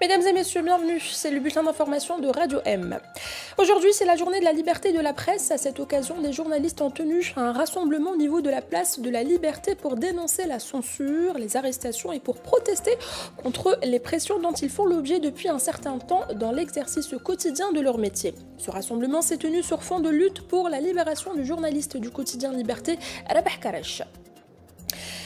Mesdames et messieurs, bienvenue, c'est le bulletin d'information de Radio M. Aujourd'hui, c'est la journée de la liberté de la presse. À cette occasion, des journalistes ont tenu un rassemblement au niveau de la place de la Liberté pour dénoncer la censure, les arrestations et pour protester contre les pressions dont ils font l'objet depuis un certain temps dans l'exercice quotidien de leur métier. Ce rassemblement s'est tenu sur fond de lutte pour la libération du journaliste du quotidien Liberté, Rabah Karesh.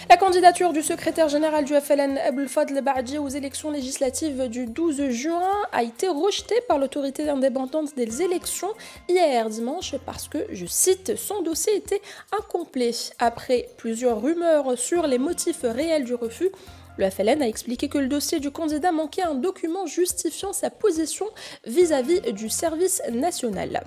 La candidature du secrétaire général du FLN, Abdelfadel Baadji, aux élections législatives du 12 juin a été rejetée par l'autorité indépendante des élections hier dimanche parce que, je cite, son dossier était incomplet. Après plusieurs rumeurs sur les motifs réels du refus, le FLN a expliqué que le dossier du candidat manquait un document justifiant sa position vis-à-vis du service national.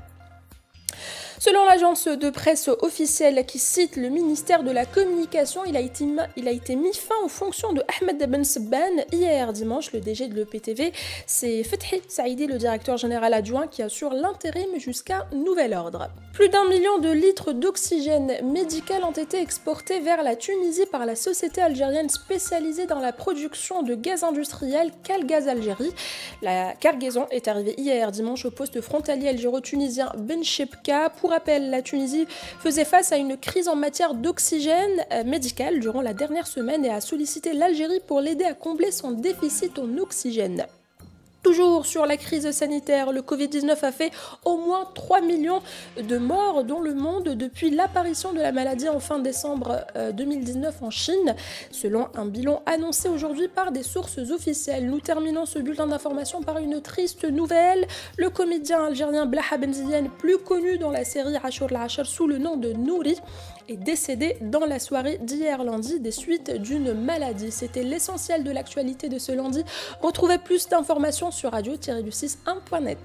Selon l'agence de presse officielle qui cite le ministère de la Communication, il a été mis fin aux fonctions de Ahmed Ben Sebban hier dimanche. Le DG de l'EPTV, c'est Fethi Saïdi, le directeur général adjoint, qui assure l'intérim jusqu'à nouvel ordre. Plus d'1 million de litres d'oxygène médical ont été exportés vers la Tunisie par la société algérienne spécialisée dans la production de gaz industriel Calgaz Algérie. La cargaison est arrivée hier dimanche au poste frontalier algéro-tunisien Ben Chebka. Pour rappel, la Tunisie faisait face à une crise en matière d'oxygène médical durant la dernière semaine et a sollicité l'Algérie pour l'aider à combler son déficit en oxygène. Toujours sur la crise sanitaire, le Covid-19 a fait au moins 3 millions de morts dans le monde depuis l'apparition de la maladie en fin décembre 2019 en Chine, selon un bilan annoncé aujourd'hui par des sources officielles. Nous terminons ce bulletin d'information par une triste nouvelle. Le comédien algérien Blaha Benzyen, plus connu dans la série Ashur al-Ashar sous le nom de Nouri, est décédé dans la soirée d'hier lundi des suites d'une maladie. C'était l'essentiel de l'actualité de ce lundi. Retrouvez plus d'informations sur radio-du6.net.